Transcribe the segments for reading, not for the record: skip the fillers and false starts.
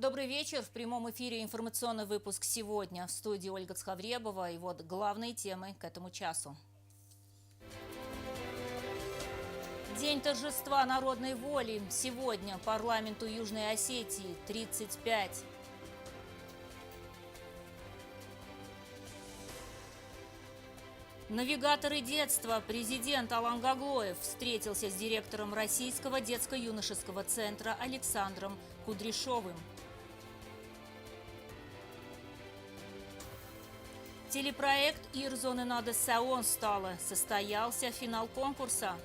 Добрый вечер. В прямом эфире информационный выпуск сегодня. В студии Ольга Цхавребова. И вот главные темы к этому часу. День торжества народной воли. Сегодня парламенту Южной Осетии 35. Навигаторы детства. Президент Алан Гаглоев встретился с директором Российского детско-юношеского центра Александром Кудряшовым. Телепроект «Ирзоны надо Саон стало». Состоялся финал конкурса.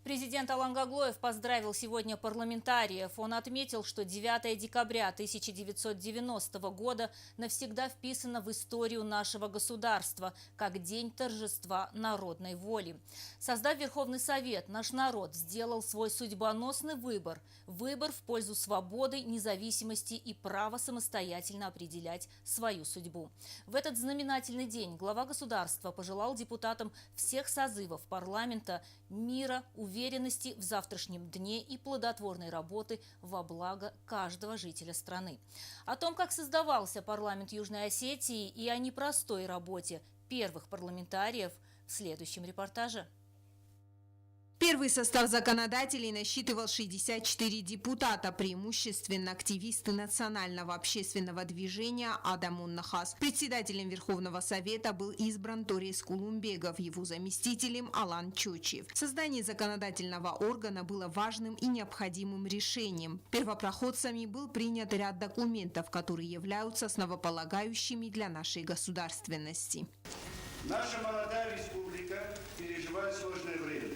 Президент Алан Гаглоев поздравил сегодня парламентариев. Он отметил, что 9 декабря 1990 года навсегда вписано в историю нашего государства как День торжества народной воли. Создав Верховный Совет, наш народ сделал свой судьбоносный выбор. Выбор в пользу свободы, независимости и права самостоятельно определять свою судьбу. В этот знаменательный день глава государства пожелал депутатам всех созывов парламента мира, уверенности в завтрашнем дне и плодотворной работы во благо каждого жителя страны. О том, как создавался парламент Южной Осетии и о непростой работе первых парламентариев в следующем репортаже. Первый состав законодателей насчитывал 64 депутата, преимущественно активисты национального общественного движения Адам Нахас. Председателем Верховного Совета был избран Торис Кулумбегов, его заместителем Алан Чочев. Создание законодательного органа было важным и необходимым решением. Первопроходцами был принят ряд документов, которые являются основополагающими для нашей государственности. Наша молодая республика переживает сложное время.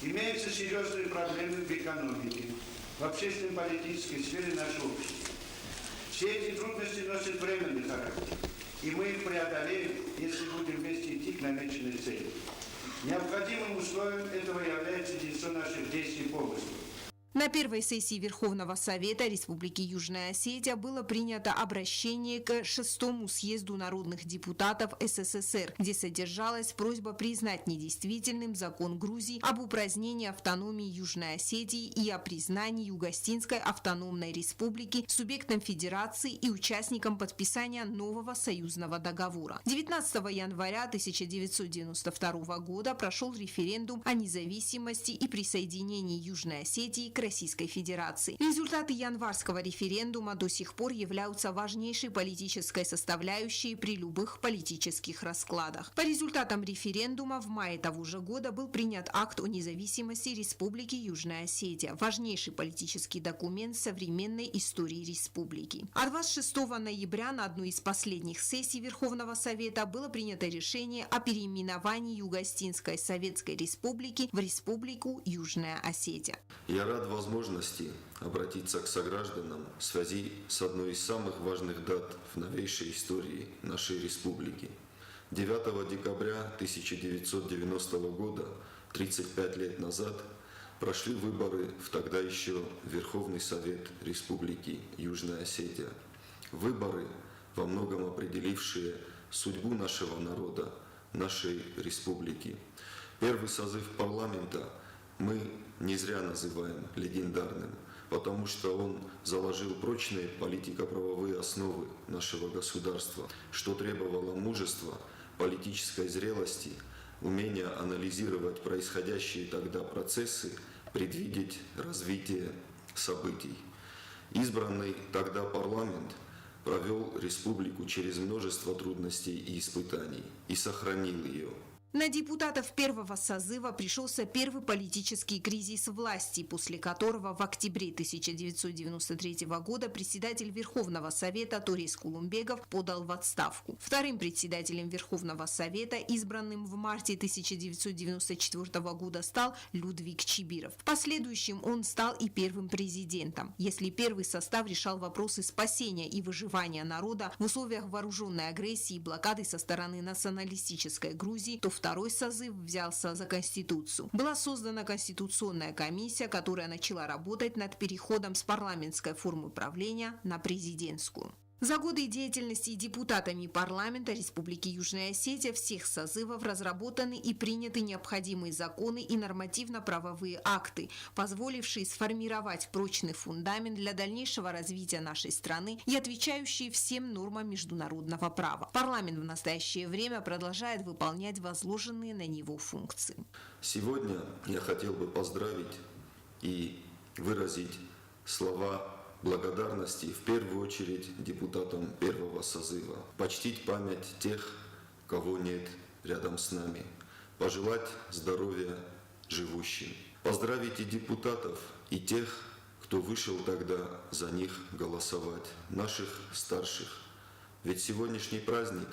Имеются серьезные проблемы в экономике, в общественно-политической сфере нашего общества. Все эти трудности носят временный характер, и мы их преодолеем, если будем вместе идти к намеченной цели. Необходимым условием этого является единство наших действий полностью. На первой сессии Верховного Совета Республики Южная Осетия было принято обращение к 6-му съезду народных депутатов СССР, где содержалась просьба признать недействительным закон Грузии об упразднении автономии Южной Осетии и о признании Юго-Остинской автономной республики субъектом федерации и участником подписания нового союзного договора. 19 января 1992 года прошел референдум о независимости и присоединении Южной Осетии к Российской Федерации. Результаты январского референдума до сих пор являются важнейшей политической составляющей при любых политических раскладах. По результатам референдума в мае того же года был принят акт о независимости Республики Южная Осетия, важнейший политический документ современной истории республики. А 26 ноября на одной из последних сессий Верховного Совета было принято решение о переименовании Юго-Остинской Советской Республики в Республику Южная Осетия. Я рад возможности обратиться к согражданам в связи с одной из самых важных дат в новейшей истории нашей республики. 9 декабря 1990 года, 35 лет назад, прошли выборы в тогда еще Верховный Совет Республики Южная Осетия. Выборы, во многом определившие судьбу нашего народа, нашей республики. Первый созыв парламента мы не зря называем легендарным, потому что он заложил прочные политико-правовые основы нашего государства, что требовало мужества, политической зрелости, умения анализировать происходящие тогда процессы, предвидеть развитие событий. Избранный тогда парламент провел республику через множество трудностей и испытаний и сохранил ее. На депутатов первого созыва пришелся первый политический кризис власти, после которого в октябре 1993 года председатель Верховного Совета Торис Кулумбегов подал в отставку. Вторым председателем Верховного Совета, избранным в марте 1994 года, стал Людвиг Чибиров. В последующем он стал и первым президентом. Если первый состав решал вопросы спасения и выживания народа в условиях вооруженной агрессии и блокады со стороны националистической Грузии, то второй созыв взялся за Конституцию. Была создана Конституционная комиссия, которая начала работать над переходом с парламентской формы правления на президентскую. За годы деятельности депутатами парламента Республики Южная Осетия всех созывов разработаны и приняты необходимые законы и нормативно-правовые акты, позволившие сформировать прочный фундамент для дальнейшего развития нашей страны и отвечающие всем нормам международного права. Парламент в настоящее время продолжает выполнять возложенные на него функции. Сегодня я хотел бы поздравить и выразить слова благодарности в первую очередь депутатам первого созыва, почтить память тех, кого нет рядом с нами, пожелать здоровья живущим, поздравить и депутатов, и тех, кто вышел тогда за них голосовать, наших старших. Ведь сегодняшний праздник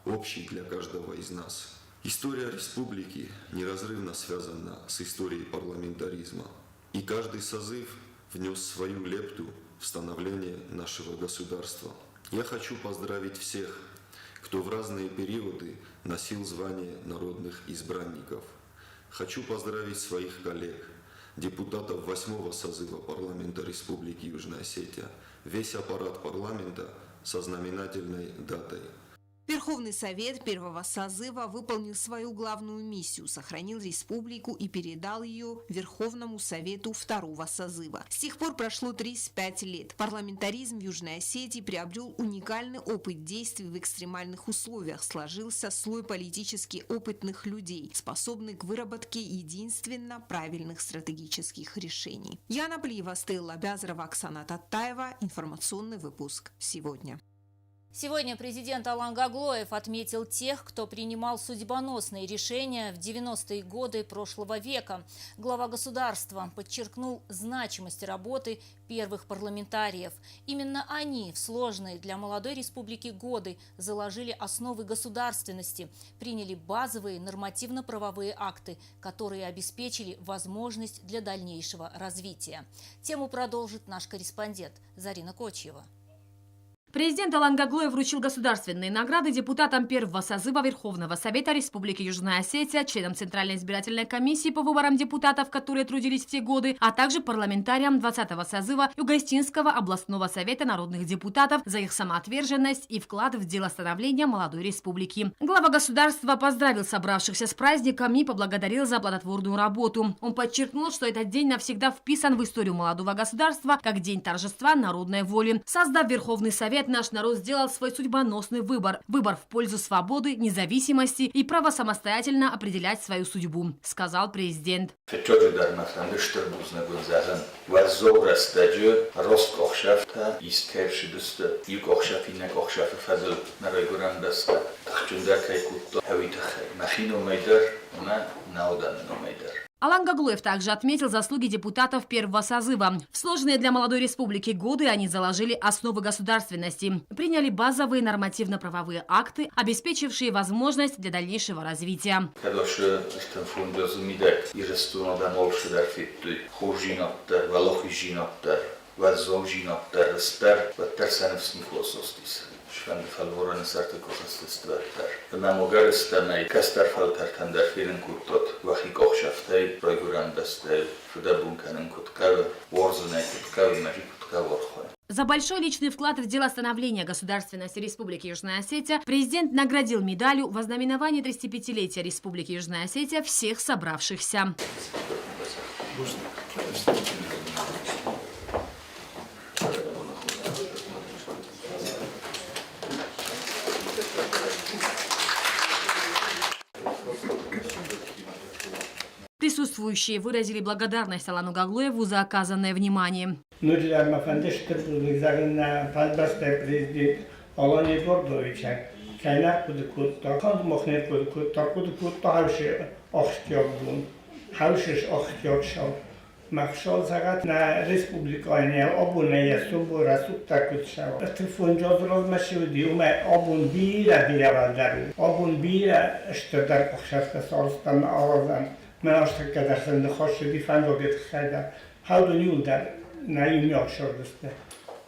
общий для каждого из нас. История республики неразрывно связана с историей парламентаризма, и каждый созыв внес свою лепту в становление нашего государства. Я хочу поздравить всех, кто в разные периоды носил звание народных избранников. Хочу поздравить своих коллег, депутатов 8-го созыва парламента Республики Южная Осетия, весь аппарат парламента со знаменательной датой. Верховный Совет первого созыва выполнил свою главную миссию, сохранил республику и передал ее Верховному Совету второго созыва. С тех пор прошло 35 лет. Парламентаризм в Южной Осетии приобрел уникальный опыт действий в экстремальных условиях. Сложился слой политически опытных людей, способных к выработке единственно правильных стратегических решений. Яна Плиева, Стелла Бязарова, Оксана Таттаева. Информационный выпуск сегодня. Сегодня президент Алан Гаглоев отметил тех, кто принимал судьбоносные решения в 90-е годы прошлого века. Глава государства подчеркнул значимость работы первых парламентариев. Именно они в сложные для молодой республики годы заложили основы государственности, приняли базовые нормативно-правовые акты, которые обеспечили возможность для дальнейшего развития. Тему продолжит наш корреспондент Зарина Кочьева. Президент Алан Гаглоев вручил государственные награды депутатам первого созыва Верховного Совета Республики Южная Осетия, членам Центральной избирательной комиссии по выборам депутатов, которые трудились в те годы, а также парламентариям 20-го созыва Юго-Остинского областного совета народных депутатов за их самоотверженность и вклад в дело становления молодой республики. Глава государства поздравил собравшихся с праздником и поблагодарил за плодотворную работу. Он подчеркнул, что этот день навсегда вписан в историю молодого государства как день торжества народной воли. Создав Верховный Совет, наш народ сделал свой судьбоносный выбор. Выбор в пользу свободы, независимости и права самостоятельно определять свою судьбу, сказал президент. Алан Гаглоев также отметил заслуги депутатов первого созыва. В сложные для молодой республики годы они заложили основы государственности, приняли базовые нормативно-правовые акты, обеспечившие возможность для дальнейшего развития. За большой личный вклад в дело становления государственности Республики Южная Осетия президент наградил медалью во знаменование 35-летия Республики Южная Осетия всех собравшихся. Присутствующие выразили благодарность Алану Гаглоеву за оказанное внимание. مخشال فقط نه ریسپوبلیکایی آبونه سوبورا سوتاکوت شو تلفن جازروز مشودی اومد آبون بیره والدرو آبون بیره اشتدار بخشفت سالستان آوازن من اشتک در سند خاشدی فندوقت خیلی هاولنیون در نایمی آشوردسته.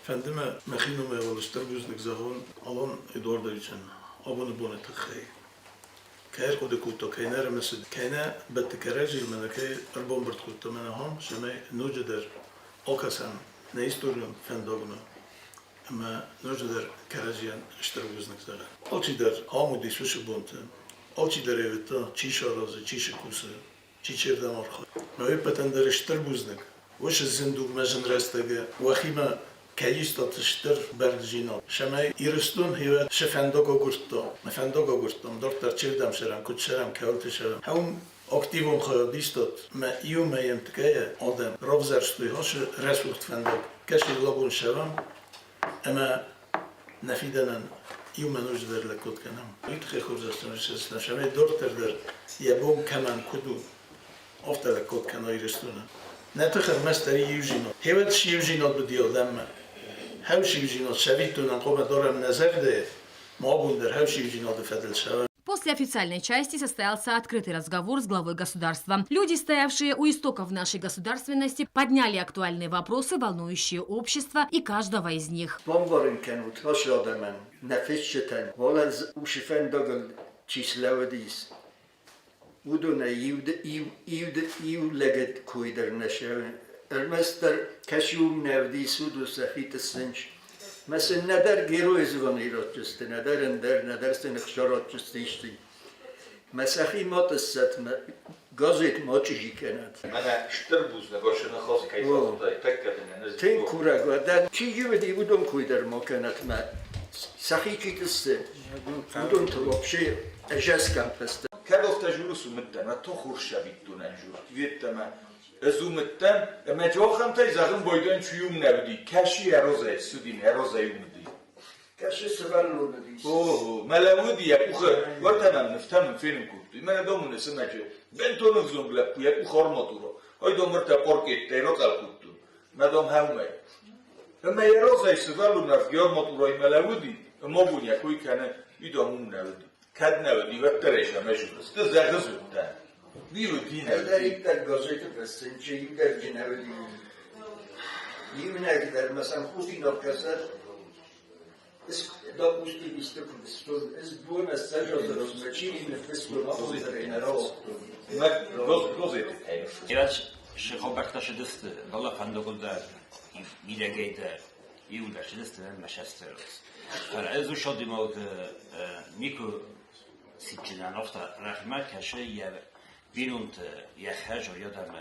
فندم مخینو میولستر بزنگ زهون الان ادوار için آبون بونه تخی. كاير قد كنت كاينار مسد كاينا بتكراجل من كاي أربعة برد كنت منهم شماء نوجدر أوكسان نيستوريوم فندقنا اما نوچه در کرجیان اشترابوزنک زغن. آلچی در آمودی سوش بونتن. آلچی در ایوتا چیش آرازه، چیش کوسه، چیچر دمار خواهد. نوی پتن در اشترابوزنک. وش زندوق مجن رستگه وخیما کیستات اشتر برجینا. شما ایرستون هیوت شفندوگا گرتا. مفندوگا گرتم. دکتر چردم شرم، کد شرم، کولت شرم. هم اکتیوم خواهد دیستات. ما ایوم مایم تکیه آدم رفزرستوی هاش رسولت فندوگ. کشی لابون شرم. اما نفیدنن ایوم منوش در لکود کنم. ایتخی خوزستانش هستم. شما دکتر در یبوم کمان کدو. افته لکود کنه ایرستونه. نتخر مستری یوجینات. هیوت یوجینات بدی آدم. هاوش یوجینات شویتونن قوم دارم نظر ده. ما бундер هاوش یوجینات فدل شوم. После официальной части состоялся открытый разговор с главой государства. Люди, стоявшие у истоков нашей государственности, подняли актуальные вопросы, волнующие общество и каждого из них. Mesela neder geroiz van iratçıstı, neder ender, neder seni xşaratçıstı işti. Mesela matısat, gazet maçı hikenet. Mana ştır buzna başına xası kayıtlı tekkadın yani. Ten kurak var, den çi gibi budum koyder makenet me. Sahi çitisi, budum tuvap şey, ejes kampeste. Kadofta julusu mitten, ve tohur şabittun enjur. Vitteme. Ezumitten, ama çoğum tay zahım boydan çuyum nevdi. Kaşı eroza, sudin eroza yumdi. Kaşı sıvarlı dedi. Oh, melavudi ya uxı. Var tamam, neftamın film kurdu. Mene domun esmacı. Ben tonu zongla kuya u xormaturo. Ay domurta porket, terokal kurdu. Madam havmay. Ama eroza sıvarlı naf görmaturo melavudi. Ama bu ya kuy kana idomun nevdi. Kad nevdi ve tereşa mecbur. Zahız utta. Eller ilkler gazete presin, çeyimler cineveli. Yemine gider, mesela Hudin arkadaşlar, da usti biste kudiston, bu mesaj hazırız, meçili nefes bulmak üzere inara oldu. Gazete. Iraç şıkobaktaşı dıstı, dala pandogulda, milegeyde, iudaşı dıstı, meşesteros. Kara ezu şodim od Niku Sitçinan ofta rahmet kaşı yer. Virunt یخهج و یادم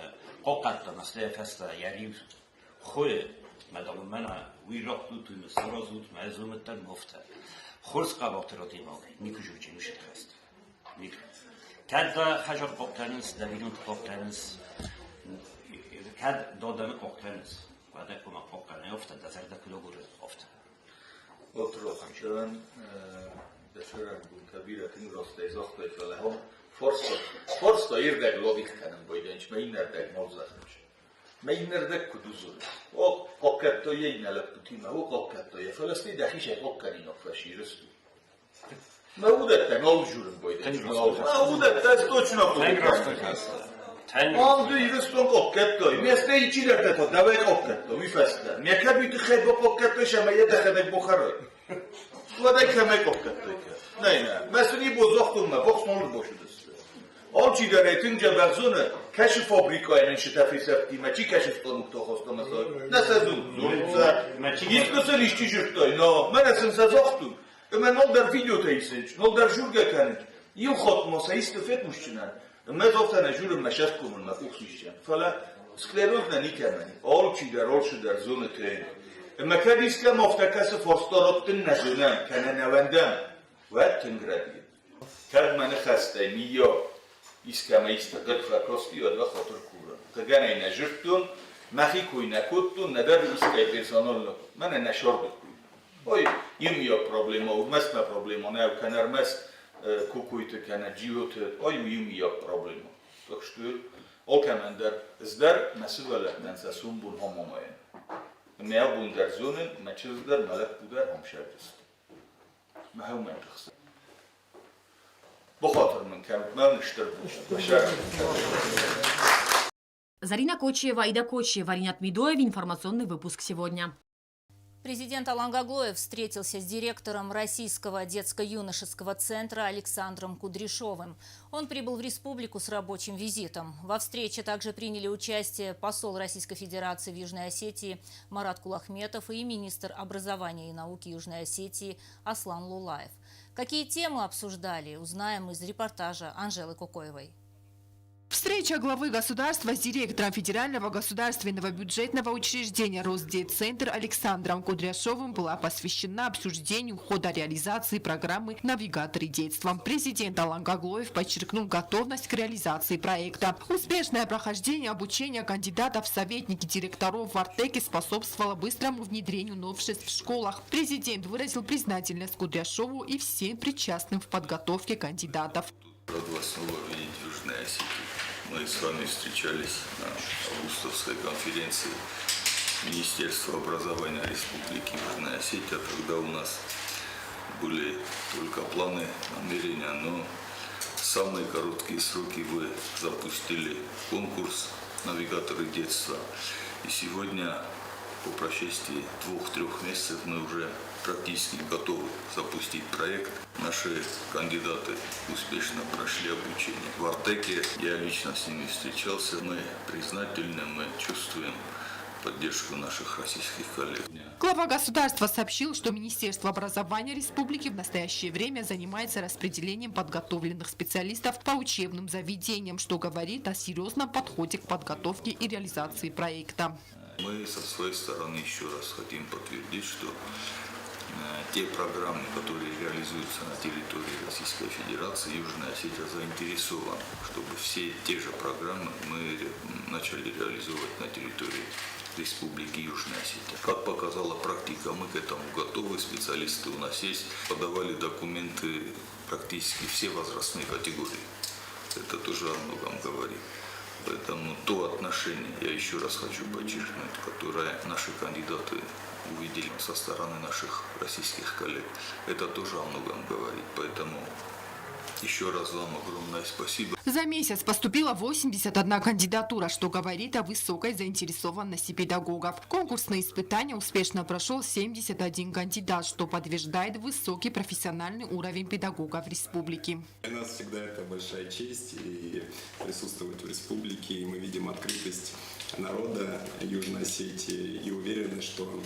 قطعت مثل فستا یعنی خوی مدام من وی راه دوتون سرازوت معزومتن گفته خورس قباطراتی ماگی نیکو جوجی میشه خست نیکو کد خجار قطعنس دویرون قطعنس کد دادن قطعنس بعد کما قطعنه افته دزرد کلو گوره افته Oturuyor همچنان بسیار بود کبیره این راسته ازاخت بفعله هم Forsta érdek logikanen boydan me innerdek mozarmış. Me innerdek kuduzur. O kokatto yeinele putina, o kokatto ye falasti da hiç kokkarino faşiristu. Me udetten oljurun boydan. Me udetten stočno kokatto. Aldı yiristun kokatto. Mesle içilerde to davay kokatto, mi fasta. Me kabiti khebo kokatto şamaya da khadek bukharo. Vada kame kokatto. Neyna. Mesli bozoxtun me, boxmol boşudu. Alçı deretin cebazunu keşif fabrikayının şitafi septime çi keşif tonukta hostamasa ne sezon zonza gitmesin işçi jürtay no menesin sezoxtun men older video teysinç older jurga kanık yu xotmasa istifet muşçinan mezoftana jurun meşef kumun kuxişcan fala sklerozna nikamani alçı der zonu tren mekadiska moftakası forstorottin nazunan kana nevendam ve tingradi kadmani xastay miyo iskama ista qatfa kostiyo da xotir kura qagana jurtun maxi kuyna kuttun nadar iskay personallo mana nashordu oy yimyo problema masma problema ne kanarmas kukuytu kana jiot oy yimyo problema tak что olkamander zdar masuvalatdan sasumbun homomayen ne bunder zonen machizlar malak budar hamshardis mahawman taxsa بخاطر من كانت ما بنشترك Зарина Кочиева, Ида Кочиева, Ринат Медоев. Информационный выпуск сегодня. Президент Алан Гаглоев встретился с директором Российского детско-юношеского центра Александром Кудряшовым. Он прибыл в республику с рабочим визитом. Во встрече также приняли участие посол Российской Федерации в Южной Осетии Марат Кулахметов и министр образования и науки Южной Осетии Аслан Лулаев. Какие темы обсуждали, узнаем из репортажа Анжелы Кокоевой. Встреча главы государства с директором Федерального государственного бюджетного учреждения Росдетцентр Александром Кудряшовым была посвящена обсуждению хода реализации программы «Навигаторы детства». Президент Алан Гаглоев подчеркнул готовность к реализации проекта. Успешное прохождение обучения кандидатов в советники директоров в Артеке способствовало быстрому внедрению новшеств в школах. Президент выразил признательность Кудряшову и всем причастным в подготовке кандидатов. Рад вас снова видеть в Южной Осетии. Мы с вами встречались на августовской конференции Министерства образования Республики Южная Осетия. Тогда у нас были только планы, намерения, но в самые короткие сроки вы запустили конкурс «Навигаторы детства». И сегодня, по прошествии 2-3 месяцев, мы уже практически готовы запустить проект. Наши кандидаты успешно прошли обучение. В Артеке я лично с ними встречался. Мы признательны, мы чувствуем поддержку наших российских коллег. Глава государства сообщил, что Министерство образования республики в настоящее время занимается распределением подготовленных специалистов по учебным заведениям, что говорит о серьезном подходе к подготовке и реализации проекта. Мы со своей стороны еще раз хотим подтвердить, что те программы, которые реализуются на территории Российской Федерации, Южная Осетия заинтересована, чтобы все те же программы мы начали реализовывать на территории Республики Южная Осетия. Как показала практика, мы к этому готовы, специалисты у нас есть, подавали документы практически все возрастные категории. Это тоже о многом говорит. Поэтому то отношение, я еще раз хочу подчеркнуть, которое наши кандидаты увидели со стороны наших российских коллег, это тоже о многом говорит. Поэтому еще раз вам огромное спасибо. За месяц поступила 81 кандидатура, что говорит о высокой заинтересованности педагогов. Конкурсные испытания успешно прошел 71 кандидат, что подтверждает высокий профессиональный уровень педагогов в республике. Для нас всегда это большая честь и присутствовать в республике. И мы видим открытость народа Южной Осетии и уверены, что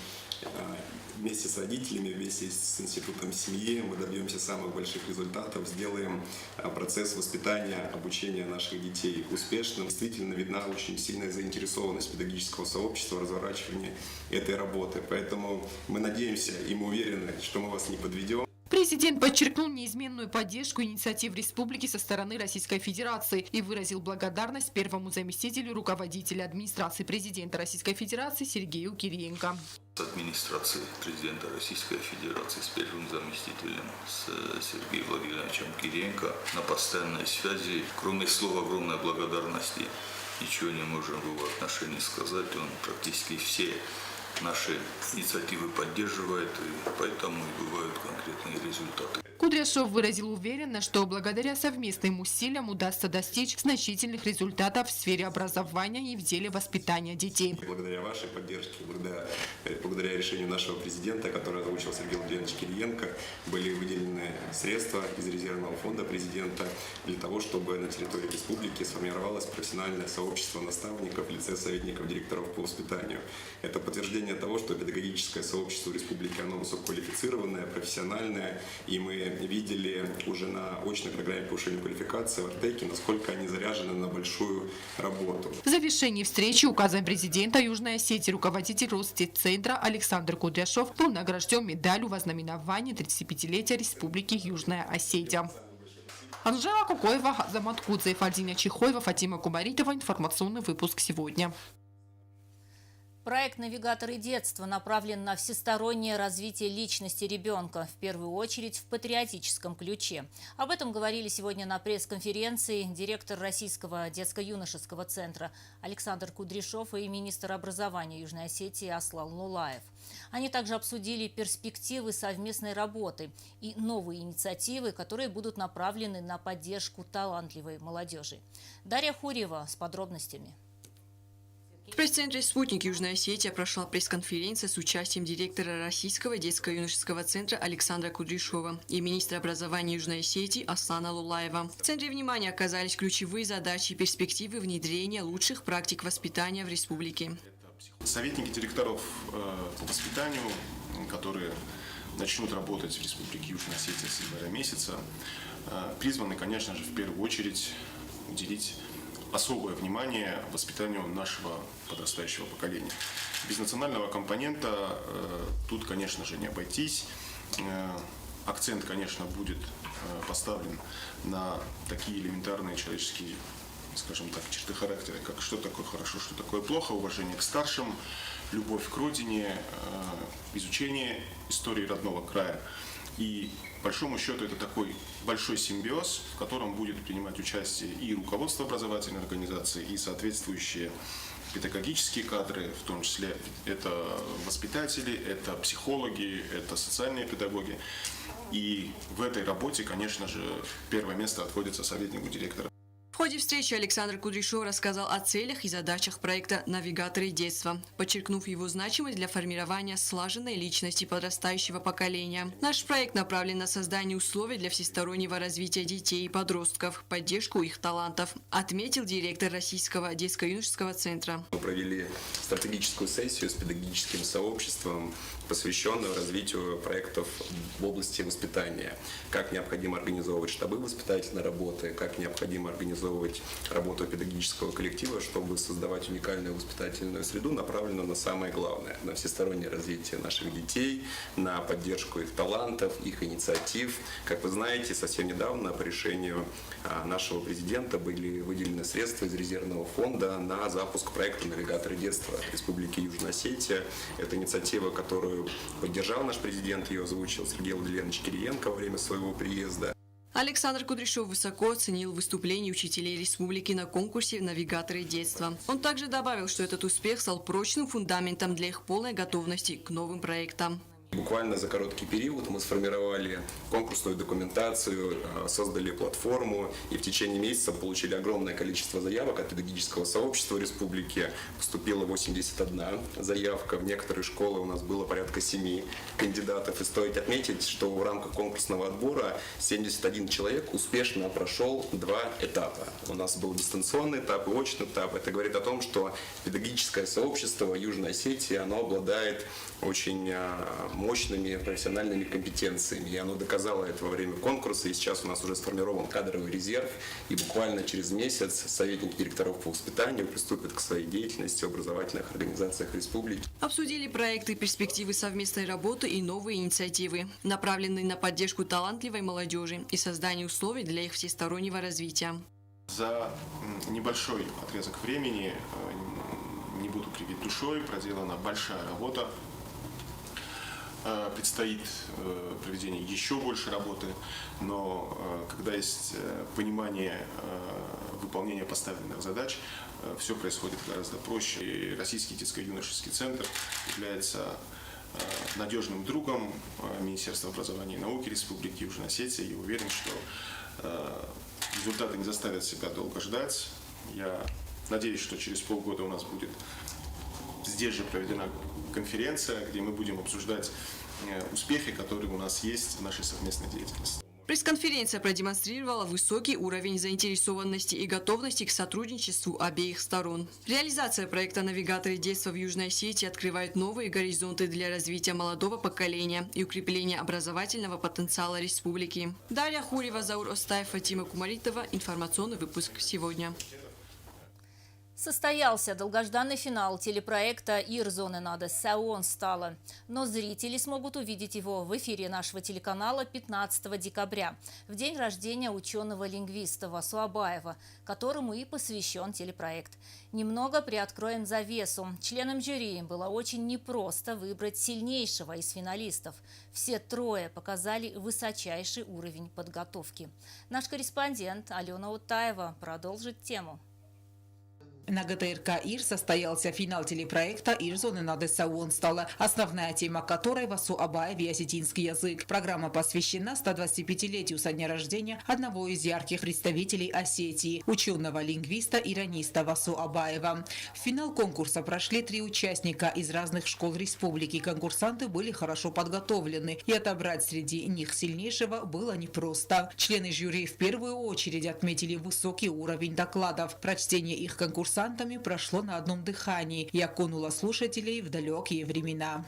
вместе с родителями, вместе с институтом семьи мы добьемся самых больших результатов, сделаем процесс воспитания, обучения наших детей успешным. Действительно видна очень сильная заинтересованность педагогического сообщества в разворачивании этой работы. Поэтому мы надеемся и мы уверены, что мы вас не подведем. Президент подчеркнул неизменную поддержку инициатив республики со стороны Российской Федерации и выразил благодарность первому заместителю руководителя администрации президента Российской Федерации Сергею Кириенко. С администрацией президента Российской Федерации, с первым заместителем, с Сергеем Владимировичем Кириенко на постоянной связи. Кроме слова огромной благодарности, ничего не можем в его отношении сказать. Он практически все наши инициативы поддерживает, и поэтому и бывают конкретные результаты. Кудряшов выразил уверенность, что благодаря совместным усилиям удастся достичь значительных результатов в сфере образования и в деле воспитания детей. Благодаря вашей поддержке, благодаря решению нашего президента, который озвучил Сергей Владимирович Кириенко, были выделены средства из резервного фонда президента для того, чтобы на территории республики сформировалось профессиональное сообщество наставников в лице советников директоров по воспитанию. Это подтверждение того, что педагогическое сообщество республики, оно высококвалифицированное, профессиональное, и мы видели уже на очной программе повышения квалификации в Артеке, насколько они заряжены на большую работу. В завершении встречи указом президента Южной Осетии руководитель Росдетцентра Александр Кудряшов был награжден медалью вознаменования 35-летия Республики Южная Осетия. Анжела Кокоева, Азамат Кудзаев, Альдина Чихоева, Фатима Кумаритова. Информационный выпуск сегодня. Проект «Навигаторы детства» направлен на всестороннее развитие личности ребенка, в первую очередь в патриотическом ключе. Об этом говорили сегодня на пресс-конференции директор Российского детско-юношеского центра Александр Кудряшов и министр образования Южной Осетии Аслан Лулаев. Они также обсудили перспективы совместной работы и новые инициативы, которые будут направлены на поддержку талантливой молодежи. Дарья Хурьева с подробностями. В пресс-центре «Спутник» Южная Осетия прошла пресс-конференция с участием директора Российского детско-юношеского центра Александра Кудряшова и министра образования Южной Осетии Аслана Лулаева. В центре внимания оказались ключевые задачи и перспективы внедрения лучших практик воспитания в республике. Советники директоров по воспитанию, которые начнут работать в Республике Южная Осетия с января месяца, призваны, конечно же, в первую очередь уделить особое внимание воспитанию нашего подрастающего поколения. Без национального компонента тут, конечно же, не обойтись. Акцент, конечно, будет поставлен на такие элементарные человеческие, скажем так, черты характера, как что такое хорошо, что такое плохо, уважение к старшим, любовь к родине, изучение истории родного края. И, по большому счету, это такой большой симбиоз, в котором будет принимать участие и руководство образовательной организации, и соответствующие педагогические кадры, в том числе это воспитатели, это психологи, это социальные педагоги. И в этой работе, конечно же, первое место отводится советнику директора. В ходе встречи Александр Кудряшов рассказал о целях и задачах проекта «Навигаторы детства», подчеркнув его значимость для формирования слаженной личности подрастающего поколения. Наш проект направлен на создание условий для всестороннего развития детей и подростков, поддержку их талантов, отметил директор Российского детско-юношеского центра. Мы провели стратегическую сессию с педагогическим сообществом, посвященную развитию проектов в области воспитания. Как необходимо организовывать штабы воспитательной работы, как необходимо организовывать работу педагогического коллектива, чтобы создавать уникальную воспитательную среду, направленную на самое главное, на всестороннее развитие наших детей, на поддержку их талантов, их инициатив. Как вы знаете, совсем недавно по решению нашего президента были выделены средства из резервного фонда на запуск проекта «Навигаторы детства» Республики Южная Осетия. Это инициатива, которую поддержал наш президент, ее озвучил Сергей Владимирович Кириенко во время своего приезда. Александр Кудряшов высоко оценил выступления учителей республики на конкурсе «Навигаторы детства». Он также добавил, что этот успех стал прочным фундаментом для их полной готовности к новым проектам. Буквально за короткий период мы сформировали конкурсную документацию, создали платформу и в течение месяца получили огромное количество заявок от педагогического сообщества республики. Поступила 81 заявка, в некоторые школы у нас было порядка 7 кандидатов. И стоит отметить, что в рамках конкурсного отбора 71 человек успешно прошел 2 этапа. У нас был дистанционный этап и очный этап. Это говорит о том, что педагогическое сообщество Южной Осетии, оно обладает очень мощными профессиональными компетенциями. И оно доказало это во время конкурса. И сейчас у нас уже сформирован кадровый резерв. И буквально через месяц советники директоров по воспитанию приступят к своей деятельности в образовательных организациях республики. Обсудили проекты, перспективы совместной работы и новые инициативы, направленные на поддержку талантливой молодежи и создание условий для их всестороннего развития. За небольшой отрезок времени, не буду кривить душой, проделана большая работа. Предстоит проведение еще больше работы, но когда есть понимание выполнения поставленных задач, все происходит гораздо проще. И Российский детско-юношеский центр является надежным другом Министерства образования и науки Республики Южная Осетия. И уверен, что результаты не заставят себя долго ждать. Я надеюсь, что через полгода у нас будет здесь же проведена конференция, где мы будем обсуждать успехи, которые у нас есть в нашей совместной деятельности. Пресс-конференция продемонстрировала высокий уровень заинтересованности и готовности к сотрудничеству обеих сторон. Реализация проекта «Навигаторы детства» в Южной Осетии открывает новые горизонты для развития молодого поколения и укрепления образовательного потенциала республики. Дарья Хурева, Заур Остаев, Фатима Кумаритова. Информационный выпуск сегодня. Состоялся долгожданный финал телепроекта «Ирзоны надо Саон стало». Но зрители смогут увидеть его в эфире нашего телеканала 15 декабря, в день рождения ученого-лингвиста Васу Абаева, которому и посвящен телепроект. Немного приоткроем завесу. Членам жюри было очень непросто выбрать сильнейшего из финалистов. Все трое показали высочайший уровень подготовки. Наш корреспондент Алена Утаева продолжит тему. На ГТРК «Ир» состоялся финал телепроекта «Ир-зоны на Десауон» стала, основная тема которой Васу Абаев и осетинский язык. Программа посвящена 125-летию со дня рождения одного из ярких представителей Осетии, ученого-лингвиста-ирониста Васу Абаева. В финал конкурса прошли 3 участника из разных школ республики. Конкурсанты были хорошо подготовлены, и отобрать среди них сильнейшего было непросто. Члены жюри в первую очередь отметили высокий уровень докладов. Прочтение их конкурсантами прошло на одном дыхании и окунуло слушателей в далекие времена.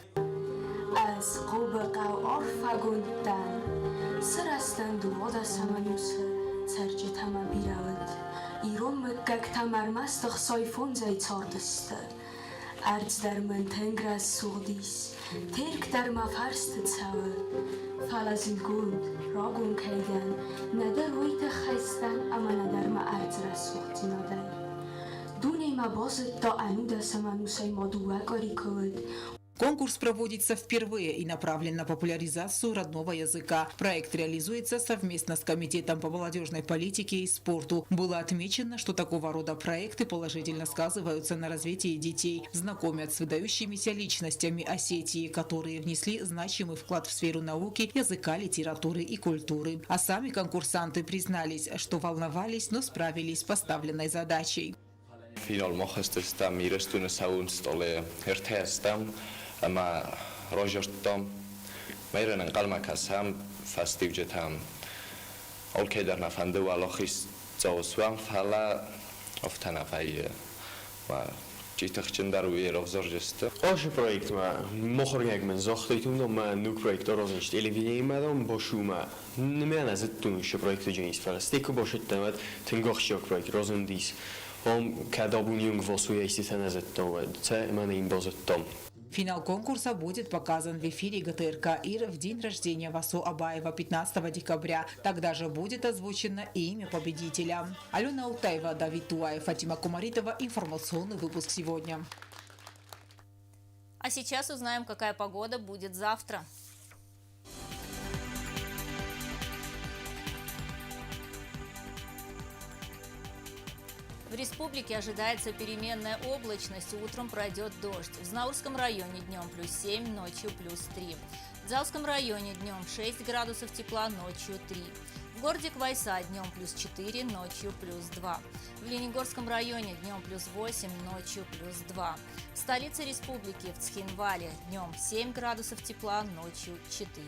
Конкурс проводится впервые и направлен на популяризацию родного языка. Проект реализуется совместно с Комитетом по молодежной политике и спорту. Было отмечено, что такого рода проекты положительно сказываются на развитии детей, знакомят с выдающимися личностями Осетии, которые внесли значимый вклад в сферу науки, языка, литературы и культуры. А сами конкурсанты признались, что волновались, но справились с поставленной задачей. Final mochestes tam irestune saunstole ertestam ama rojostom meiren qalmakasam fastivjetam olkedarna fandu alochis zoswam fala oftanafai wa ჭიტახჩენდარუი ეროვზორჯესტა ოშ პროექტმა მოხორგეგმენ ზოხტითუნდო მა ნუ პროექტო როზინშ ტელევიზიმა და ბოშუმა ნმენაზე თუნშ პროექტო ჯენის ფალასტიკო ბოშეთამად თინგოხშო პროექტ როზინდის Финал конкурса будет показан в эфире ГТРК «Ир» в день рождения Васу Абаева 15 декабря. Тогда же будет озвучено имя победителя. Алена Алтаева, Давид Туаев, Фатима Кумаритова. Информационный выпуск сегодня. А сейчас узнаем, какая погода будет завтра. В республике ожидается переменная облачность, утром пройдет дождь. В Знаурском районе днем +7, ночью +3. В Дзялском районе днем 6 градусов тепла, ночью 3. В городе Квайса днем +4, ночью +2. В Ленигорском районе днем +8, ночью +2. В столице республики в Цхинвале днем 7 градусов тепла, ночью 4.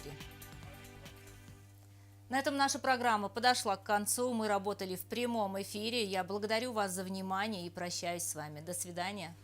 На этом наша программа подошла к концу. Мы работали в прямом эфире. Я благодарю вас за внимание и прощаюсь с вами. До свидания.